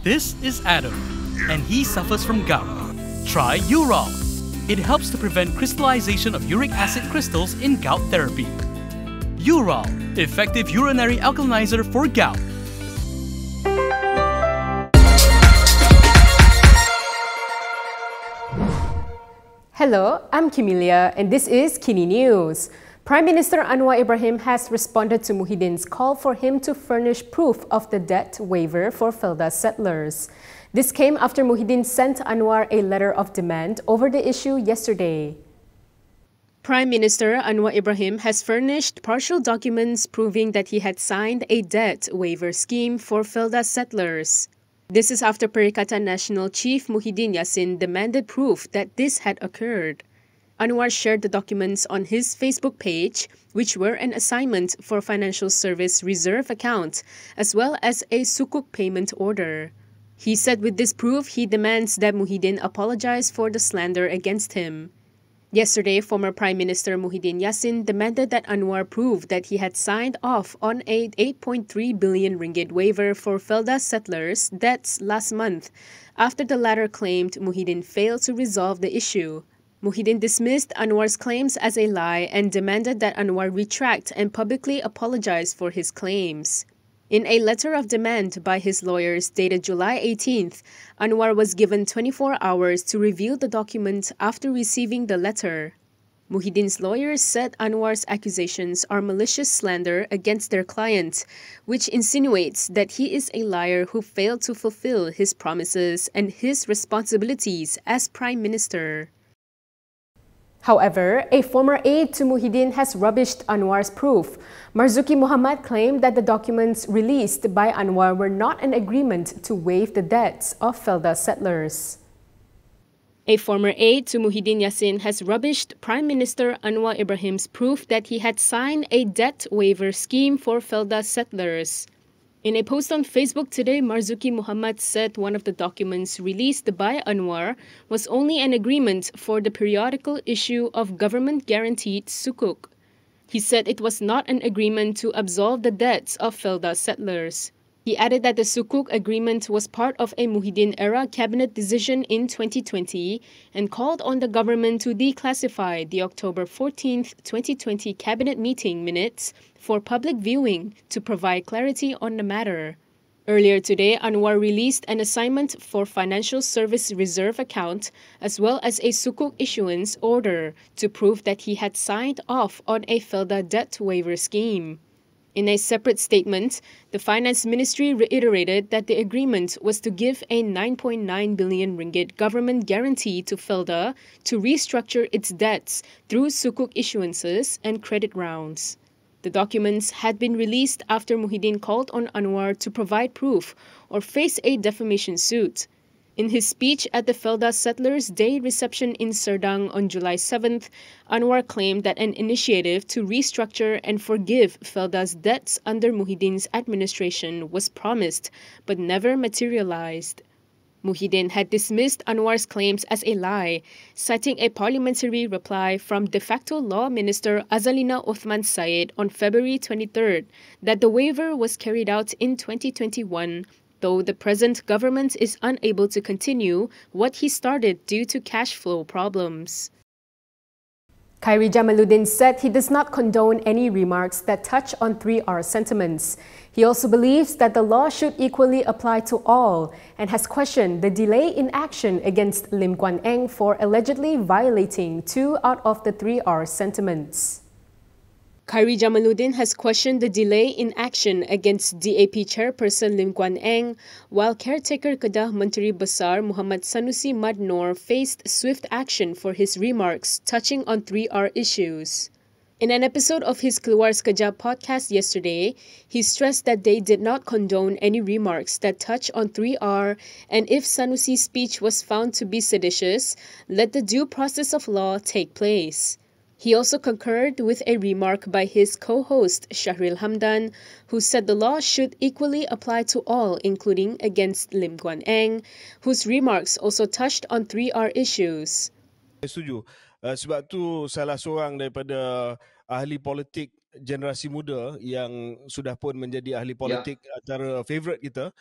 This is Adam, and he suffers from gout. Try Ural. It helps to prevent crystallization of uric acid crystals in gout therapy. Ural, effective urinary alkalinizer for gout. Hello, I'm Kimilia, and this is KiniNews. Prime Minister Anwar Ibrahim has responded to Muhyiddin's call for him to furnish proof of the debt waiver for Felda settlers. This came after Muhyiddin sent Anwar a letter of demand over the issue yesterday. Prime Minister Anwar Ibrahim has furnished partial documents proving that he had signed a debt waiver scheme for Felda settlers. This is after Perikatan Nasional Chief Muhyiddin Yassin demanded proof that this had occurred. Anwar shared the documents on his Facebook page, which were an assignment for financial service reserve account, as well as a sukuk payment order. He said with this proof, he demands that Muhyiddin apologize for the slander against him. Yesterday, former Prime Minister Muhyiddin Yassin demanded that Anwar prove that he had signed off on a 8.3 billion ringgit waiver for Felda settlers' debts last month, after the latter claimed Muhyiddin failed to resolve the issue. Muhyiddin dismissed Anwar's claims as a lie and demanded that Anwar retract and publicly apologize for his claims. In a letter of demand by his lawyers dated July 18th, Anwar was given 24 hours to review the document after receiving the letter. Muhyiddin's lawyers said Anwar's accusations are malicious slander against their client, which insinuates that he is a liar who failed to fulfill his promises and his responsibilities as Prime Minister. However, a former aide to Muhyiddin has rubbished Anwar's proof. Marzuki Muhammad claimed that the documents released by Anwar were not an agreement to waive the debts of Felda settlers. A former aide to Muhyiddin Yassin has rubbished Prime Minister Anwar Ibrahim's proof that he had signed a debt waiver scheme for Felda settlers. In a post on Facebook today, Marzuki Muhammad said one of the documents released by Anwar was only an agreement for the periodical issue of government-guaranteed sukuk. He said it was not an agreement to absolve the debts of Felda settlers. He added that the sukuk agreement was part of a Muhyiddin-era cabinet decision in 2020 and called on the government to declassify the October 14, 2020 cabinet meeting minutes for public viewing to provide clarity on the matter. Earlier today, Anwar released an assignment for financial service reserve account as well as a sukuk issuance order to prove that he had signed off on a Felda debt waiver scheme. In a separate statement, the Finance Ministry reiterated that the agreement was to give a 9.9 billion ringgit government guarantee to Felda to restructure its debts through sukuk issuances and credit rounds. The documents had been released after Muhyiddin called on Anwar to provide proof or face a defamation suit. In his speech at the Felda Settlers' Day reception in Serdang on July 7th, Anwar claimed that an initiative to restructure and forgive Felda's debts under Muhyiddin's administration was promised but never materialized. Muhyiddin had dismissed Anwar's claims as a lie, citing a parliamentary reply from de facto law minister Azalina Othman Said on February 23rd that the waiver was carried out in 2021, though the present government is unable to continue what he started due to cash flow problems. Khairi Jamaluddin said he does not condone any remarks that touch on 3R sentiments. He also believes that the law should equally apply to all and has questioned the delay in action against Lim Guan Eng for allegedly violating 2 out of the 3R sentiments. Khairi Jamaluddin has questioned the delay in action against DAP chairperson Lim Guan Eng, while caretaker Kedah Menteri Besar Muhammad Sanusi Madnor faced swift action for his remarks touching on 3R issues. In an episode of his Keluar Sekejap podcast yesterday, he stressed that they did not condone any remarks that touch on 3R, and if Sanusi's speech was found to be seditious, let the due process of law take place. He also concurred with a remark by his co-host Shahril Hamdan, who said the law should equally apply to all, including against Lim Guan Eng, whose remarks also touched on 3R issues. Setuju. Sebab tu salah seorang daripada ahli politik generasi muda yang sudah pun menjadi ahli politik antara favourite kita,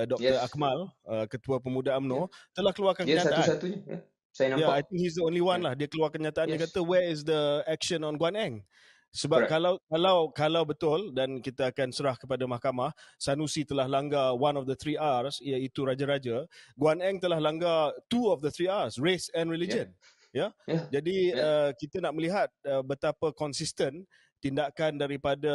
Dr. Akmal, Ketua Pemuda UMNO, telah keluarkan kenyataan. Satu-satunya. Saya nampak. I think he's the only one lah. Dia keluarkan kenyataan, dia kata where is the action on Guan Eng? Sebab kalau betul dan kita akan serah kepada mahkamah, Sanusi telah langgar one of the 3 Rs, iaitu raja-raja, Guan Eng telah langgar 2 of the 3 Rs, race and religion. Jadi kita nak melihat betapa konsisten tindakan daripada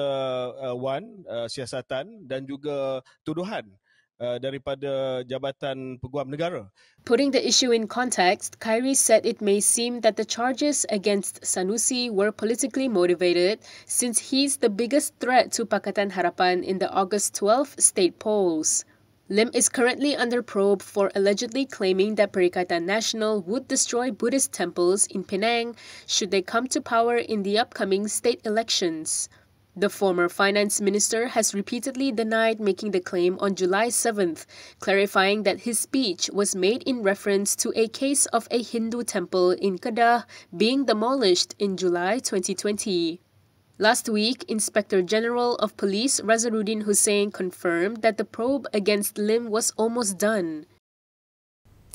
Wan, siasatan dan juga tuduhan daripada Jabatan Peguam Negara. Putting the issue in context, Khairi said it may seem that the charges against Sanusi were politically motivated since he's the biggest threat to Pakatan Harapan in the August 12 state polls. Lim is currently under probe for allegedly claiming that Perikatan Nasional would destroy Buddhist temples in Penang should they come to power in the upcoming state elections. The former finance minister has repeatedly denied making the claim on July 7th, clarifying that his speech was made in reference to a case of a Hindu temple in Kedah being demolished in July 2020. Last week, Inspector General of Police Razaruddin Hussain confirmed that the probe against Lim was almost done.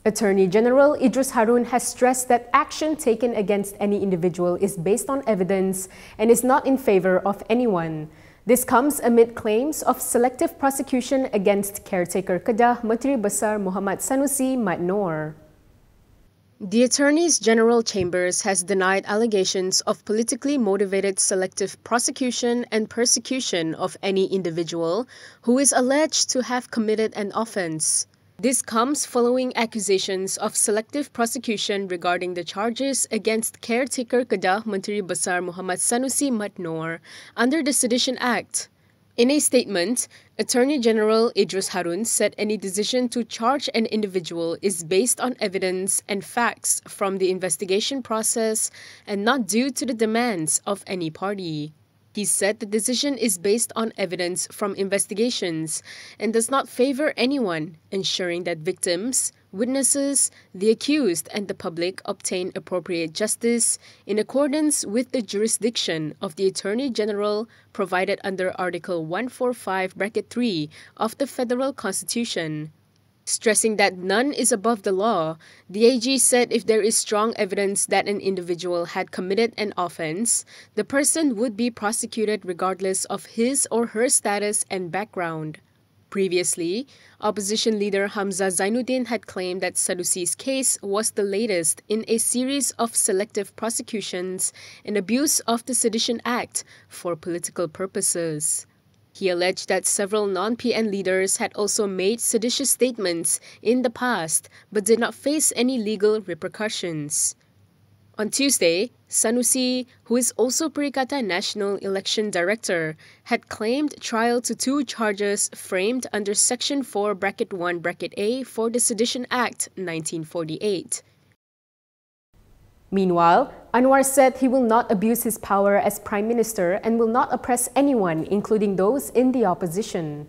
Attorney General Idris Harun has stressed that action taken against any individual is based on evidence and is not in favor of anyone. This comes amid claims of selective prosecution against caretaker Kedah Menteri Besar Muhammad Sanusi Mat Noor. The Attorney's General Chambers has denied allegations of politically motivated selective prosecution and persecution of any individual who is alleged to have committed an offence. This comes following accusations of selective prosecution regarding the charges against caretaker Kedah Menteri Besar Muhammad Sanusi Mat Noor under the Sedition Act. In a statement, Attorney General Idris Harun said any decision to charge an individual is based on evidence and facts from the investigation process and not due to the demands of any party. He said the decision is based on evidence from investigations and does not favor anyone, ensuring that victims, witnesses, the accused and the public obtain appropriate justice in accordance with the jurisdiction of the Attorney General provided under Article 145(3) of the Federal Constitution. Stressing that none is above the law, the AG said if there is strong evidence that an individual had committed an offence, the person would be prosecuted regardless of his or her status and background. Previously, opposition leader Hamza Zainuddin had claimed that Sanusi's case was the latest in a series of selective prosecutions and abuse of the Sedition Act for political purposes. He alleged that several non-PN leaders had also made seditious statements in the past but did not face any legal repercussions. On Tuesday, Sanusi, who is also Perikatan Nasional Election Director, had claimed trial to 2 charges framed under Section 4(1)(a) for the Sedition Act 1948. Meanwhile, Anwar said he will not abuse his power as Prime Minister and will not oppress anyone, including those in the opposition.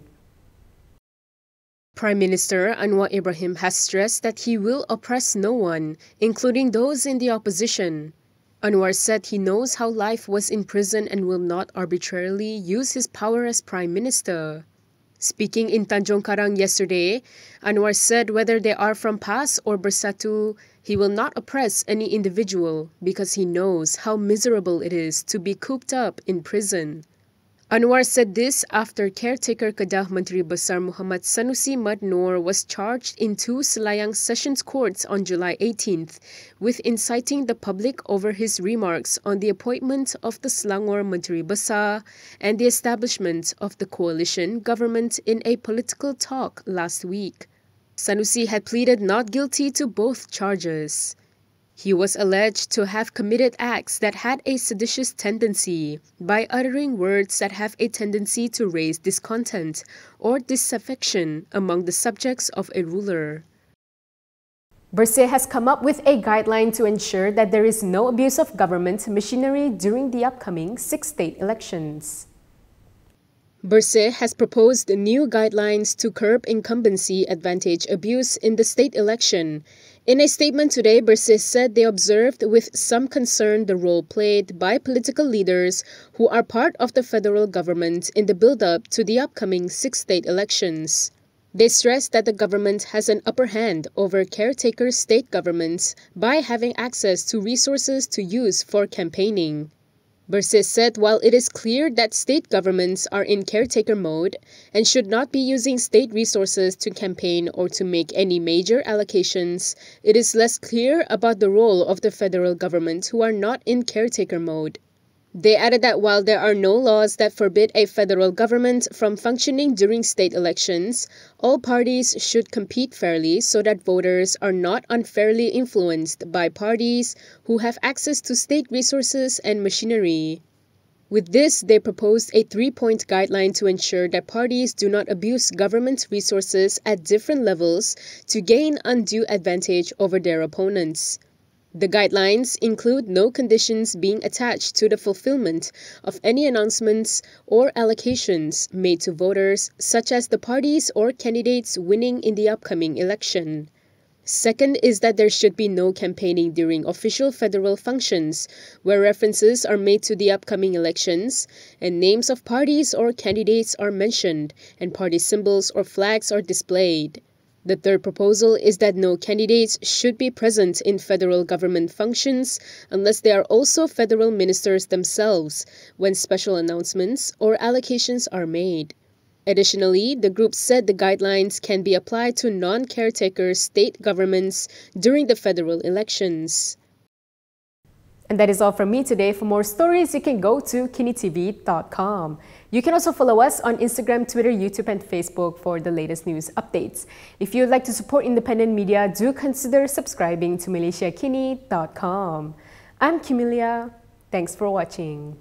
Prime Minister Anwar Ibrahim has stressed that he will oppress no one, including those in the opposition. Anwar said he knows how life was in prison and will not arbitrarily use his power as Prime Minister. Speaking in Tanjung Karang yesterday, Anwar said whether they are from PAS or Bersatu, he will not oppress any individual because he knows how miserable it is to be cooped up in prison. Anwar said this after caretaker Kedah Menteri Besar Muhammad Sanusi Mat Noor was charged in 2 Selayang Sessions Courts on July 18th with inciting the public over his remarks on the appointment of the Selangor Menteri Besar and the establishment of the coalition government in a political talk last week. Sanusi had pleaded not guilty to both charges. He was alleged to have committed acts that had a seditious tendency by uttering words that have a tendency to raise discontent or disaffection among the subjects of a ruler. Bersih has come up with a guideline to ensure that there is no abuse of government machinery during the upcoming 6 state elections. Bersih has proposed new guidelines to curb incumbency advantage abuse in the state election, In a statement today, Bersis said they observed with some concern the role played by political leaders who are part of the federal government in the build-up to the upcoming 6 state elections. They stressed that the government has an upper hand over caretaker state governments by having access to resources to use for campaigning. Bersis said while it is clear that state governments are in caretaker mode and should not be using state resources to campaign or to make any major allocations, it is less clear about the role of the federal government who are not in caretaker mode. They added that while there are no laws that forbid a federal government from functioning during state elections, all parties should compete fairly so that voters are not unfairly influenced by parties who have access to state resources and machinery. With this, they proposed a 3-point guideline to ensure that parties do not abuse government resources at different levels to gain undue advantage over their opponents. The guidelines include no conditions being attached to the fulfillment of any announcements or allocations made to voters, such as the parties or candidates winning in the upcoming election. Second is that there should be no campaigning during official federal functions, where references are made to the upcoming elections and names of parties or candidates are mentioned and party symbols or flags are displayed. The third proposal is that no candidates should be present in federal government functions unless they are also federal ministers themselves when special announcements or allocations are made. Additionally, the group said the guidelines can be applied to non-caretaker state governments during the federal elections. And that is all from me today. For more stories, you can go to Kinitv.com. You can also follow us on Instagram, Twitter, YouTube, and Facebook for the latest news updates. If you'd like to support independent media, do consider subscribing to MalaysiaKini.com. I'm Kimilia. Thanks for watching.